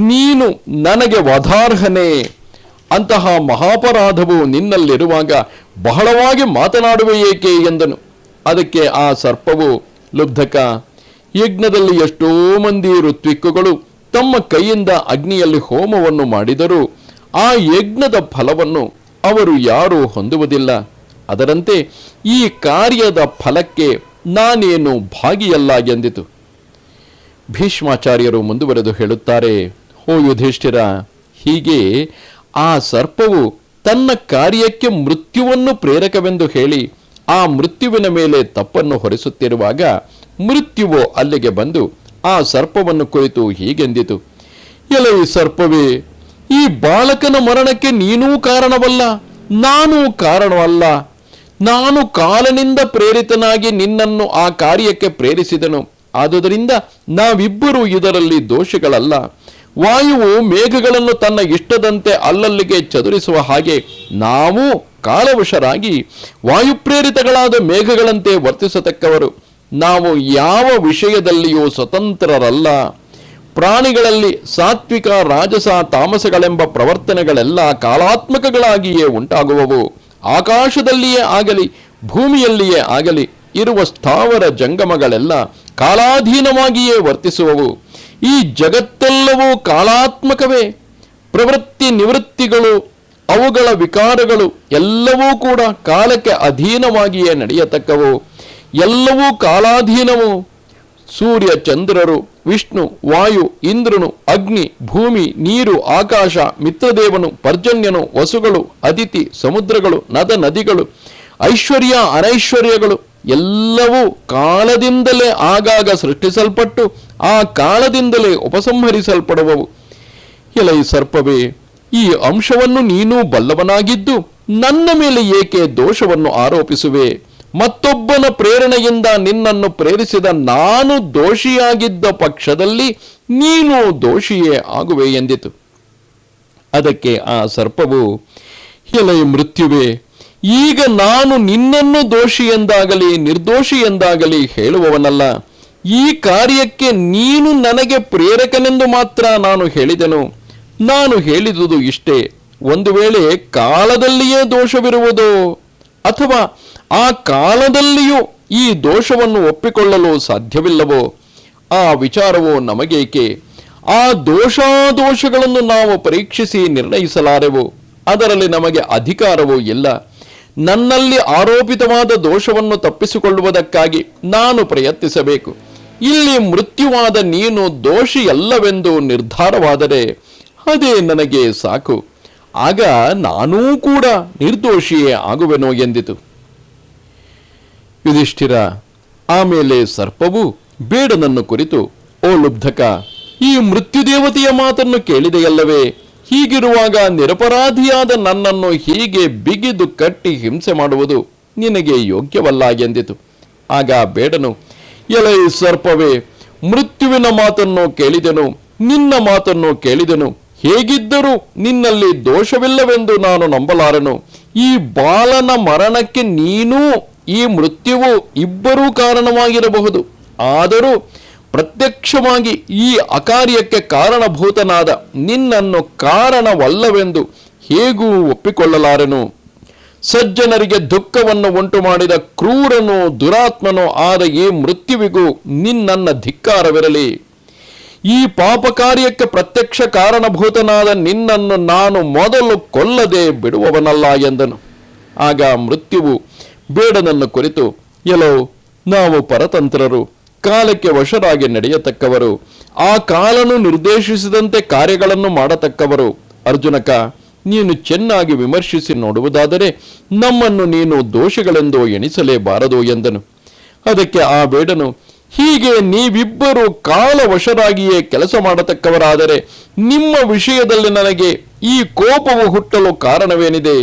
ನೀನು ನನಗೆ ವಧಾರ್ಹನೇ. ಅಂತಹ ಮಹಾಪರಾಧವು ನಿನ್ನಲ್ಲಿರುವಾಗ ಬಹಳವಾಗಿ ಮಾತನಾಡುವೆಯೇಕೆ ಎಂದನು. ಅದಕ್ಕೆ ಆ ಸರ್ಪವು: ಲುಬ್ಧಕ, ಯಜ್ಞದಲ್ಲಿ ಎಷ್ಟೋ ಮಂದಿ ಋತ್ವಿಕ್ಕುಗಳು ತಮ್ಮ ಕೈಯಿಂದ ಅಗ್ನಿಯಲ್ಲಿ ಹೋಮವನ್ನು ಮಾಡಿದರೂ ಆ ಯಜ್ಞದ ಫಲವನ್ನು ಅವರು ಯಾರೂ ಹೊಂದುವುದಿಲ್ಲ. ಅದರಂತೆ ಈ ಕಾರ್ಯದ ಫಲಕ್ಕೆ ನಾನೇನು ಭಾಗಿಯಲ್ಲ ಎಂದಿತು. ಭೀಷ್ಮಾಚಾರ್ಯರು ಮುಂದುವರೆದು ಹೇಳುತ್ತಾರೆ: ಓ ಯುಧಿಷ್ಠಿರ, ಹೀಗೆ ಆ ಸರ್ಪವು ತನ್ನ ಕಾರ್ಯಕ್ಕೆ ಮೃತ್ಯುವನ್ನು ಪ್ರೇರಕವೆಂದು ಹೇಳಿ ಆ ಮೃತ್ಯುವಿನ ಮೇಲೆ ತಪ್ಪನ್ನು ಹೊರಿಸುತ್ತಿರುವಾಗ ಮೃತ್ಯುವು ಅಲ್ಲಿಗೆ ಬಂದು ಆ ಸರ್ಪವನ್ನು ಕುರಿತು ಹೀಗೆಂದಿತು: ಎಲೈ ಸರ್ಪವೇ, ಈ ಬಾಲಕನ ಮರಣಕ್ಕೆ ನೀನೂ ಕಾರಣವಲ್ಲ, ನಾನೂ ಕಾರಣವಲ್ಲ. ನಾನು ಕಾಲನಿಂದ ಪ್ರೇರಿತನಾಗಿ ನಿನ್ನನ್ನು ಆ ಕಾರ್ಯಕ್ಕೆ ಪ್ರೇರಿಸಿದನು. ಆದುದರಿಂದ ನಾವಿಬ್ಬರೂ ಇದರಲ್ಲಿ ದೋಷಿಗಳಲ್ಲ. ವಾಯುವು ಮೇಘಗಳನ್ನು ತನ್ನ ಇಷ್ಟದಂತೆ ಅಲ್ಲಲ್ಲಿಗೆ ಚದುರಿಸುವ ಹಾಗೆ ನಾವು ಕಾಲವಶರಾಗಿ ವಾಯುಪ್ರೇರಿತಗಳಾದ ಮೇಘಗಳಂತೆ ವರ್ತಿಸತಕ್ಕವರು. ನಾವು ಯಾವ ವಿಷಯದಲ್ಲಿಯೂ ಸ್ವತಂತ್ರರಲ್ಲ. ಪ್ರಾಣಿಗಳಲ್ಲಿ ಸಾತ್ವಿಕ, ರಾಜಸ, ತಾಮಸಗಳೆಂಬ ಪ್ರವರ್ತನೆಗಳೆಲ್ಲ ಕಾಲಾತ್ಮಕಗಳಾಗಿಯೇ ಉಂಟಾಗುವವು. ಆಕಾಶದಲ್ಲಿಯೇ ಆಗಲಿ ಭೂಮಿಯಲ್ಲಿಯೇ ಆಗಲಿ ಇರುವ ಸ್ಥಾವರ ಜಂಗಮಗಳೆಲ್ಲ ಕಾಲಾಧೀನವಾಗಿಯೇ ವರ್ತಿಸುವವು. ಈ ಜಗತ್ತೆಲ್ಲವೂ ಕಾಲಾತ್ಮಕವೇ. ಪ್ರವೃತ್ತಿ ನಿವೃತ್ತಿಗಳು, ಅವುಗಳ ವಿಕಾರಗಳು ಎಲ್ಲವೂ ಕೂಡ ಕಾಲಕ್ಕೆ ಅಧೀನವಾಗಿಯೇ ನಡೆಯತಕ್ಕವು. ಎಲ್ಲವೂ ಕಾಲಾಧೀನವು. ಸೂರ್ಯ, ಚಂದ್ರರು, ವಿಷ್ಣು, ವಾಯು, ಇಂದ್ರನು, ಅಗ್ನಿ, ಭೂಮಿ, ನೀರು, ಆಕಾಶ, ಮಿತ್ರದೇವನು, ಪರ್ಜನ್ಯನು, ವಸುಗಳು, ಅದಿತಿ, ಸಮುದ್ರಗಳು, ನದಿಗಳು, ಐಶ್ವರ್ಯ, ಅನೈಶ್ವರ್ಯಗಳು ಎಲ್ಲವೂ ಕಾಲದಿಂದಲೇ ಆಗಾಗ ಸೃಷ್ಟಿಸಲ್ಪಟ್ಟು ಆ ಕಾಲದಿಂದಲೇ ಉಪಸಂಹರಿಸಲ್ಪಡುವವು. ಎಲೈ ಸರ್ಪವೇ, ಈ ಅಂಶವನ್ನು ನೀನು ಬಲ್ಲವನಾಗಿದ್ದು ನನ್ನ ಮೇಲೆ ಏಕೆ ದೋಷವನ್ನು ಆರೋಪಿಸುವೆ? ಮತ್ತೊಬ್ಬನ ಪ್ರೇರಣೆಯಿಂದ ನಿನ್ನನ್ನು ಪ್ರೇರಿಸಿದ ನಾನು ದೋಷಿಯಾಗಿದ್ದ ಪಕ್ಷದಲ್ಲಿ ನೀನು ದೋಷಿಯೇ ಆಗುವೆ ಎಂದಿತು. ಅದಕ್ಕೆ ಆ ಸರ್ಪವು, ಎಲೈ ಮೃತ್ಯುವೆ, ಈಗ ನಾನು ನಿನ್ನನ್ನು ದೋಷಿ ಎಂದಾಗಲಿ ನಿರ್ದೋಷಿ ಎಂದಾಗಲಿ ಹೇಳುವವನಲ್ಲ. ಈ ಕಾರ್ಯಕ್ಕೆ ನೀನು ನನಗೆ ಪ್ರೇರಕನೆಂದು ಮಾತ್ರ ನಾನು ಹೇಳಿದೆನು. ನಾನು ಹೇಳಿದುದು ಇಷ್ಟೇ. ಒಂದು ವೇಳೆ ಕಾಲದಲ್ಲಿಯೇ ದೋಷವಿರುವುದೋ ಅಥವಾ ಆ ಕಾಲದಲ್ಲಿಯೂ ಈ ದೋಷವನ್ನು ಒಪ್ಪಿಕೊಳ್ಳಲು ಸಾಧ್ಯವಿಲ್ಲವೋ ಆ ವಿಚಾರವು ನಮಗೇಕೆ? ಆ ದೋಷಾದೋಷಗಳನ್ನು ನಾವು ಪರೀಕ್ಷಿಸಿ ನಿರ್ಣಯಿಸಲಾರೆವು. ಅದರಲ್ಲಿ ನಮಗೆ ಅಧಿಕಾರವೂ ಇಲ್ಲ. ನನ್ನಲ್ಲಿ ಆರೋಪಿತವಾದ ದೋಷವನ್ನು ತಪ್ಪಿಸಿಕೊಳ್ಳುವುದಕ್ಕಾಗಿ ನಾನು ಪ್ರಯತ್ನಿಸಬೇಕು. ಇಲ್ಲಿ ಮೃತ್ಯುವಾದ ನೀನು ದೋಷಿಯಲ್ಲವೆಂದು ನಿರ್ಧಾರವಾದರೆ ಅದೇ ನನಗೆ ಸಾಕು. ಆಗ ನಾನೂ ಕೂಡ ನಿರ್ದೋಷಿಯೇ ಆಗುವೆನೋ ಎಂದಿತು. ಯುಧಿಷ್ಠಿರ, ಆಮೇಲೆ ಸರ್ಪವು ಬೇಡನನ್ನು ಕುರಿತು, ಓ ಲುಬ್ಧಕ, ಈ ಮೃತ್ಯುದೇವತೆಯ ಮಾತನ್ನು ಕೇಳಿದೆಯಲ್ಲವೇ? ಹೀಗಿರುವಾಗ ನಿರಪರಾಧಿಯಾದ ನನ್ನನ್ನು ಹೀಗೆ ಬಿಗಿದು ಕಟ್ಟಿ ಹಿಂಸೆ ಮಾಡುವುದು ನಿನಗೆ ಯೋಗ್ಯವಲ್ಲ ಎಂದಿತು. ಆಗ ಬೇಡನು, ಎಲೈ ಸರ್ಪವೇ, ಮೃತ್ಯುವಿನ ಮಾತನ್ನು ಕೇಳಿದೆನು, ನಿನ್ನ ಮಾತನ್ನು ಕೇಳಿದೆನು. ಹೇಗಿದ್ದರೂ ನಿನ್ನಲ್ಲಿ ದೋಷವಿಲ್ಲವೆಂದು ನಾನು ನಂಬಲಾರನು. ಈ ಬಾಲನ ಮರಣಕ್ಕೆ ನೀನೂ ಈ ಮೃತ್ಯುವು ಇಬ್ಬರೂ ಕಾರಣವಾಗಿರಬಹುದು. ಆದರೂ ಪ್ರತ್ಯಕ್ಷವಾಗಿ ಈ ಅಕಾರ್ಯಕ್ಕೆ ಕಾರಣಭೂತನಾದ ನಿನ್ನನ್ನು ಕಾರಣವಲ್ಲವೆಂದು ಹೇಗೂ ಒಪ್ಪಿಕೊಳ್ಳಲಾರೆನು. ಸಜ್ಜನರಿಗೆ ದುಃಖವನ್ನು ಉಂಟು ಮಾಡಿದ ಕ್ರೂರನೋ ದುರಾತ್ಮನೋ ಆದ ಈ ಮೃತ್ಯುವಿಗೂ ನಿನ್ನನ್ನ ಧಿಕ್ಕಾರವಿರಲಿ. ಈ ಪಾಪ ಕಾರ್ಯಕ್ಕೆ ಪ್ರತ್ಯಕ್ಷ ಕಾರಣಭೂತನಾದ ನಿನ್ನನ್ನು ನಾನು ಮೊದಲು ಕೊಲ್ಲದೆ ಬಿಡುವವನಲ್ಲ ಎಂದನು. ಆಗ ಮೃತ್ಯುವು ಬೇಡನನ್ನು ಕುರಿತು, ಎಲ್ಲೋ ನಾವು ಪರತಂತ್ರರು, ಕಾಲಕ್ಕೆ ವಶರಾಗಿ ನಡೆಯತಕ್ಕವರು, ಆ ಕಾಲನು ನಿರ್ದೇಶಿಸಿದಂತೆ ಕಾರ್ಯಗಳನ್ನು ಮಾಡತಕ್ಕವರು. ಅರ್ಜುನಕ, ನೀನು ಚೆನ್ನಾಗಿ ವಿಮರ್ಶಿಸಿ ನೋಡುವುದಾದರೆ ನಮ್ಮನ್ನು ನೀನು ದೋಷಿಗಳೆಂದು ಎಣಿಸಲೇಬಾರದು ಎಂದನು. ಅದಕ್ಕೆ ಆ ಬೇಡನು, ಹೀಗೆ ನೀವಿಬ್ಬರು ಕಾಲವಶರಾಗಿಯೇ ಕೆಲಸ ಮಾಡತಕ್ಕವರಾದರೆ ನಿಮ್ಮ ವಿಷಯದಲ್ಲಿ ನನಗೆ ಈ ಕೋಪವು ಹುಟ್ಟಲು ಕಾರಣವೇನಿದೆ?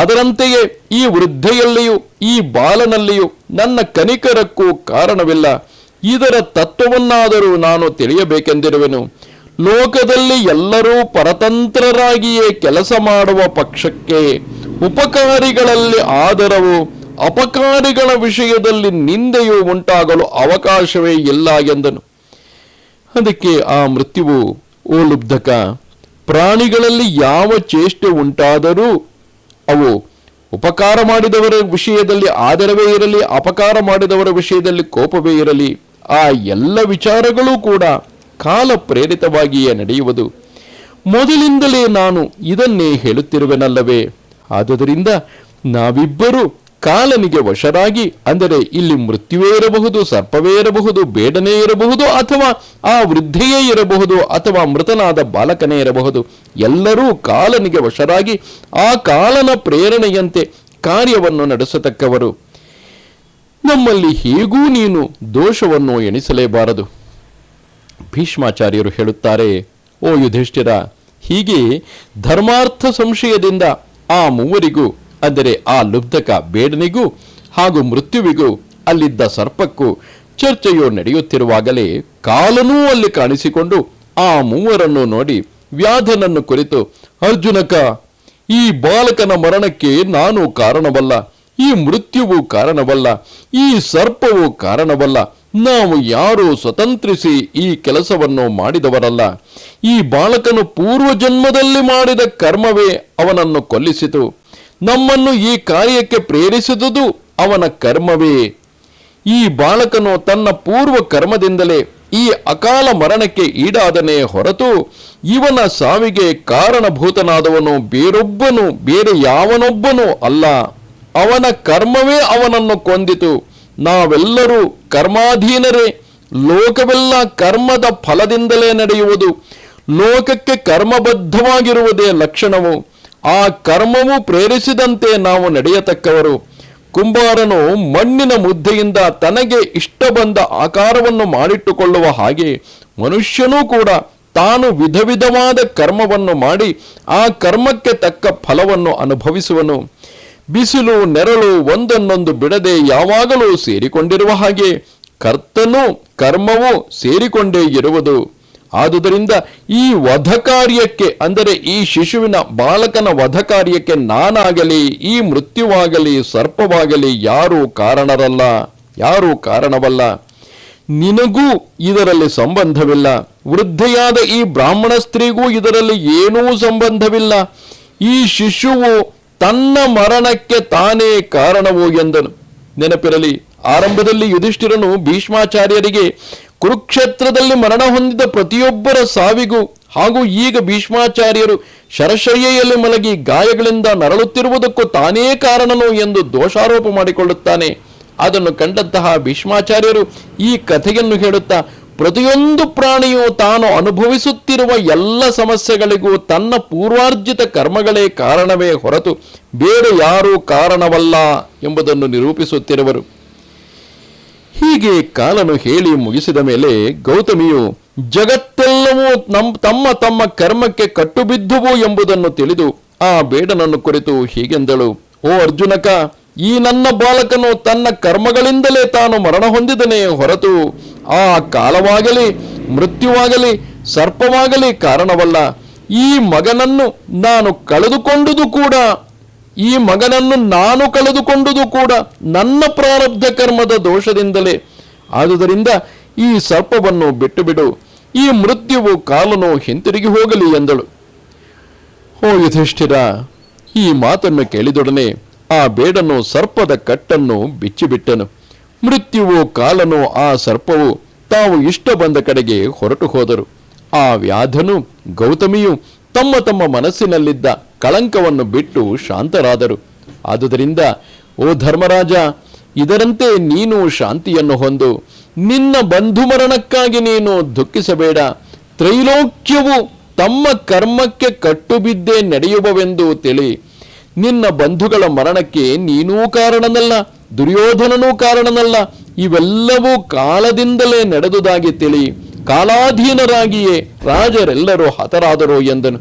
ಅದರಂತೆಯೇ ಈ ವೃದ್ಧೆಯಲ್ಲಿಯೂ ಈ ಬಾಲನಲ್ಲಿಯೂ ನನ್ನ ಕನಿಕರಕ್ಕೂ ಕಾರಣವಿಲ್ಲ. ಇದರ ತತ್ವವನ್ನಾದರೂ ನಾನು ತಿಳಿಯಬೇಕೆಂದಿರುವೆನು. ಲೋಕದಲ್ಲಿ ಎಲ್ಲರೂ ಪರತಂತ್ರರಾಗಿಯೇ ಕೆಲಸ ಮಾಡುವ ಪಕ್ಷಕ್ಕೆ ಉಪಕಾರಿಗಳಲ್ಲಿ ಆದರವು, ಅಪಕಾರಿಗಳ ವಿಷಯದಲ್ಲಿ ನಿಂದೆಯೂ ಉಂಟಾಗಲು ಅವಕಾಶವೇ ಇಲ್ಲ ಎಂದನು. ಅದಕ್ಕೆ ಆ ಮೃತ್ಯುವು, ಓ ಲುಬ್ಧಕ, ಪ್ರಾಣಿಗಳಲ್ಲಿ ಯಾವ ಚೇಷ್ಟೆ ಉಂಟಾದರೂ ಅವು ಉಪಕಾರ ಮಾಡಿದವರ ವಿಷಯದಲ್ಲಿ ಆದರವೇ ಇರಲಿ, ಅಪಕಾರ ಮಾಡಿದವರ ವಿಷಯದಲ್ಲಿ ಕೋಪವೇ ಇರಲಿ, ಆ ಎಲ್ಲ ವಿಚಾರಗಳೂ ಕೂಡ ಕಾಲ ಪ್ರೇರಿತವಾಗಿಯೇ ನಡೆಯುವುದು. ಮೊದಲಿಂದಲೇ ನಾನು ಇದನ್ನೇ ಹೇಳುತ್ತಿರುವೆನಲ್ಲವೇ? ಆದುದರಿಂದ ನಾವಿಬ್ಬರೂ ಕಾಲನಿಗೆ ವಶರಾಗಿ, ಅಂದರೆ ಇಲ್ಲಿ ಮೃತ್ಯುವೇ ಇರಬಹುದು, ಸರ್ಪವೇ ಇರಬಹುದು, ಬೇಡನೇ ಇರಬಹುದು, ಅಥವಾ ಆ ವೃದ್ಧೆಯೇ ಇರಬಹುದು, ಅಥವಾ ಮೃತನಾದ ಬಾಲಕನೇ ಇರಬಹುದು, ಎಲ್ಲರೂ ಕಾಲನಿಗೆ ವಶರಾಗಿ ಆ ಕಾಲನ ಪ್ರೇರಣೆಯಂತೆ ಕಾರ್ಯವನ್ನು ನಡೆಸತಕ್ಕವರು. ನಮ್ಮಲ್ಲಿ ಹೇಗೂ ನೀನು ದೋಷವನ್ನು ಎಣಿಸಲೇಬಾರದು. ಭೀಷ್ಮಾಚಾರ್ಯರು ಹೇಳುತ್ತಾರೆ, ಓ ಯುಧಿಷ್ಠಿರ, ಹೀಗೆ ಧರ್ಮಾರ್ಥ ಸಂಶಯದಿಂದ ಆ ಮೂವರಿಗೂ, ಅಂದರೆ ಆ ಲುಬ್ಧಕ ಬೇಡನಿಗೂ ಹಾಗೂ ಮೃತ್ಯುವಿಗೂ ಅಲ್ಲಿದ್ದ ಸರ್ಪಕ್ಕೂ ಚರ್ಚೆಯು ನಡೆಯುತ್ತಿರುವಾಗಲೇ ಕಾಲನೂ ಅಲ್ಲಿ ಕಾಣಿಸಿಕೊಂಡು ಆ ಮೂವರನ್ನು ನೋಡಿ ವ್ಯಾಧನನ್ನು ಕುರಿತು, ಅರ್ಜುನಕ, ಈ ಬಾಲಕನ ಮರಣಕ್ಕೆ ನಾನು ಕಾರಣವಲ್ಲ, ಈ ಮೃತ್ಯುವು ಕಾರಣವಲ್ಲ, ಈ ಸರ್ಪವು ಕಾರಣವಲ್ಲ, ನಾವು ಯಾರೂ ಸ್ವತಂತ್ರಿಸಿ ಈ ಕೆಲಸವನ್ನು ಮಾಡಿದವರಲ್ಲ. ಈ ಬಾಲಕನು ಪೂರ್ವಜನ್ಮದಲ್ಲಿ ಮಾಡಿದ ಕರ್ಮವೇ ಅವನನ್ನು ಕೊಲ್ಲಿಸಿತು. ನಮ್ಮನ್ನು ಈ ಕಾರ್ಯಕ್ಕೆ ಪ್ರೇರಿಸಿದುದು ಅವನ ಕರ್ಮವೇ. ಈ ಬಾಲಕನು ತನ್ನ ಪೂರ್ವ ಕರ್ಮದಿಂದಲೇ ಈ ಅಕಾಲ ಮರಣಕ್ಕೆ ಈಡಾದನೇ ಹೊರತು ಇವನ ಸಾವಿಗೆ ಕಾರಣಭೂತನಾದವನು ಬೇರೆ ಯಾವನೊಬ್ಬನೂ ಅಲ್ಲ. ಅವನ ಕರ್ಮವೇ ಅವನನ್ನು ಕೊಂದಿತು. ನಾವೆಲ್ಲರೂ ಕರ್ಮಾಧೀನರೇ. ಲೋಕವೆಲ್ಲ ಕರ್ಮದ ಫಲದಿಂದಲೇ ನಡೆಯುವುದು. ಲೋಕಕ್ಕೆ ಕರ್ಮಬದ್ಧವಾಗಿರುವುದೇ ಲಕ್ಷಣವು. ಆ ಕರ್ಮವು ಪ್ರೇರಿಸಿದಂತೆ ನಾವು ನಡೆಯತಕ್ಕವರು. ಕುಂಬಾರನು ಮಣ್ಣಿನ ಮುದ್ದೆಯಿಂದ ತನಗೆ ಇಷ್ಟ ಬಂದ ಆಕಾರವನ್ನು ಮಾಡಿಟ್ಟುಕೊಳ್ಳುವ ಹಾಗೆ ಮನುಷ್ಯನೂ ಕೂಡ ತಾನು ವಿಧ ವಿಧವಾದ ಕರ್ಮವನ್ನು ಮಾಡಿ ಆ ಕರ್ಮಕ್ಕೆ ತಕ್ಕ ಫಲವನ್ನು ಅನುಭವಿಸುವನು. ಬಿಸಿಲು ನೆರಳು ಒಂದನ್ನೊಂದು ಬಿಡದೆ ಯಾವಾಗಲೂ ಸೇರಿಕೊಂಡಿರುವ ಹಾಗೆ ಕರ್ತನೂ ಕರ್ಮವೂ ಸೇರಿಕೊಂಡೇ ಇರುವುದು. ಆದುದರಿಂದ ಈ ವಧ ಕಾರ್ಯಕ್ಕೆ, ಅಂದರೆ ಈ ಶಿಶುವಿನ ಬಾಲಕನ ವಧ ಕಾರ್ಯಕ್ಕೆ ನಾನಾಗಲಿ ಈ ಮೃತ್ಯುವಾಗಲಿ ಸರ್ಪವಾಗಲಿ ಯಾರೂ ಕಾರಣವಲ್ಲ. ನಿನಗೂ ಇದರಲ್ಲಿ ಸಂಬಂಧವಿಲ್ಲ. ವೃದ್ಧೆಯಾದ ಈ ಬ್ರಾಹ್ಮಣ ಸ್ತ್ರೀಗೂ ಇದರಲ್ಲಿ ಏನೂ ಸಂಬಂಧವಿಲ್ಲ. ಈ ಶಿಶುವು ತನ್ನ ಮರಣಕ್ಕೆ ತಾನೇ ಕಾರಣವು ಎಂದನು. ನೆನಪಿರಲಿ, ಆರಂಭದಲ್ಲಿ ಯುಧಿಷ್ಠಿರನು ಭೀಷ್ಮಾಚಾರ್ಯರಿಗೆ ಕುರುಕ್ಷೇತ್ರದಲ್ಲಿ ಮರಣ ಹೊಂದಿದ ಪ್ರತಿಯೊಬ್ಬರ ಸಾವಿಗೂ ಹಾಗೂ ಈಗ ಭೀಷ್ಮಾಚಾರ್ಯರು ಶರಶಯ್ಯೆಯಲ್ಲಿ ಮಲಗಿ ಗಾಯಗಳಿಂದ ನರಳುತ್ತಿರುವುದಕ್ಕೂ ತಾನೇ ಕಾರಣನು ಎಂದು ದೋಷಾರೋಪ ಮಾಡಿಕೊಳ್ಳುತ್ತಾನೆ. ಅದನ್ನು ಕಂಡಂತಹ ಭೀಷ್ಮಾಚಾರ್ಯರು ಈ ಕಥೆಯನ್ನು ಹೇಳುತ್ತಾ, ಪ್ರತಿಯೊಂದು ಪ್ರಾಣಿಯು ತಾನು ಅನುಭವಿಸುತ್ತಿರುವ ಎಲ್ಲ ಸಮಸ್ಯೆಗಳಿಗೂ ತನ್ನ ಪೂರ್ವಾರ್ಜಿತ ಕರ್ಮಗಳೇ ಕಾರಣವೇ ಹೊರತು ಬೇರೆ ಯಾರೂ ಕಾರಣವಲ್ಲ ಎಂಬುದನ್ನು ನಿರೂಪಿಸುತ್ತಿರುವರು. ಹೀಗೆ ಕಾಲನು ಹೇಳಿ ಮುಗಿಸಿದ ಮೇಲೆ ಗೌತಮಿಯು ಜಗತ್ತೆಲ್ಲವೂ ತಮ್ಮ ತಮ್ಮ ಕರ್ಮಕ್ಕೆ ಕಟ್ಟುಬಿದ್ದುವು ಎಂಬುದನ್ನು ತಿಳಿದು ಆ ಬೇಡನನ್ನು ಕುರಿತು ಹೀಗೆಂದಳು, ಓ ಅರ್ಜುನಕ, ಈ ನನ್ನ ಬಾಲಕನು ತನ್ನ ಕರ್ಮಗಳಿಂದಲೇ ತಾನು ಮರಣ ಹೊಂದಿದನೇ ಹೊರತು ಆ ಕಾಲವಾಗಲಿ ಮೃತ್ಯುವಾಗಲಿ ಸರ್ಪವಾಗಲಿ ಕಾರಣವಲ್ಲ. ಈ ಮಗನನ್ನು ನಾನು ಕಳೆದುಕೊಂಡುದು ಕೂಡ ನನ್ನ ಪ್ರಾರಬ್ಧ ಕರ್ಮದ ದೋಷದಿಂದಲೇ. ಆದುದರಿಂದ ಈ ಸರ್ಪವನ್ನು ಬಿಟ್ಟು ಬಿಡು, ಈ ಮೃತ್ಯುವು ಕಾಲನು ಹಿಂತಿರುಗಿ ಹೋಗಲಿ ಎಂದಳು. ಓ ಯುಧಿಷ್ಠಿರ, ಈ ಮಾತನ್ನು ಕೇಳಿದೊಡನೆ ಆ ಬೇಡನು ಸರ್ಪದ ಕಟ್ಟನ್ನು ಬಿಚ್ಚಿಬಿಟ್ಟನು. ಮೃತ್ಯುವು ಕಾಲನು ಆ ಸರ್ಪವು ತಾವು ಇಷ್ಟ ಬಂದ ಕಡೆಗೆ ಹೊರಟು ಹೋದರು. ಆ ವ್ಯಾಧನು ಗೌತಮಿಯು ತಮ್ಮ ತಮ್ಮ ಮನಸ್ಸಿನಲ್ಲಿದ್ದ ಕಳಂಕವನ್ನು ಬಿಟ್ಟು ಶಾಂತರಾದರು. ಆದುದರಿಂದ ಓ ಧರ್ಮರಾಜ, ಇದರಂತೆ ನೀನು ಶಾಂತಿಯನ್ನು ಹೊಂದು. ನಿನ್ನ ಬಂಧು ಮರಣಕ್ಕಾಗಿ ನೀನು ದುಃಖಿಸಬೇಡ. ತ್ರೈಲೋಕ್ಯವು ತಮ್ಮ ಕರ್ಮಕ್ಕೆ ಕಟ್ಟುಬಿದ್ದೇ ನಡೆಯುವವೆಂದು ತಿಳಿ. ನಿನ್ನ ಬಂಧುಗಳ ಮರಣಕ್ಕೆ ನೀನೂ ಕಾರಣನಲ್ಲ, ದುರ್ಯೋಧನನೂ ಕಾರಣನಲ್ಲ. ಇವೆಲ್ಲವೂ ಕಾಲದಿಂದಲೇ ನಡೆದುದಾಗಿ ತಿಳಿ. ಕಾಲಾಧೀನರಾಗಿಯೇ ರಾಜರೆಲ್ಲರೂ ಹತರಾದರು ಎಂದನು.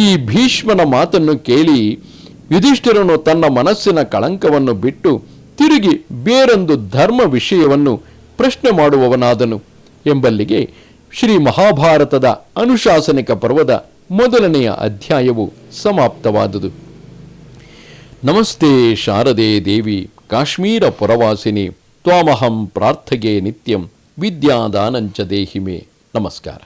ಈ ಭೀಷ್ಮನ ಮಾತನ್ನು ಕೇಳಿ ಯುಧಿಷ್ಠಿರನು ತನ್ನ ಮನಸ್ಸಿನ ಕಳಂಕವನ್ನು ಬಿಟ್ಟು ತಿರುಗಿ ಬೇರೊಂದು ಧರ್ಮ ವಿಷಯವನ್ನು ಪ್ರಶ್ನೆ ಮಾಡುವವನಾದನು. ಎಂಬಲ್ಲಿಗೆ ಶ್ರೀ ಮಹಾಭಾರತದ ಅನುಶಾಸನಿಕ ಪರ್ವದ ಮೊದಲನೆಯ ಅಧ್ಯಾಯವು ಸಮಾಪ್ತವಾದುದು. ನಮಸ್ತೆ ಶಾರದೆ ದೇವಿ ಕಾಶ್ಮೀರ ಪುರವಾಸಿನಿ ತ್ವಾಮಹಂ ಪ್ರಾರ್ಥಗೆ ನಿತ್ಯಂ ವಿದ್ಯಾದಾನಂಚ ದೇಹಿಮೆ. ನಮಸ್ಕಾರ.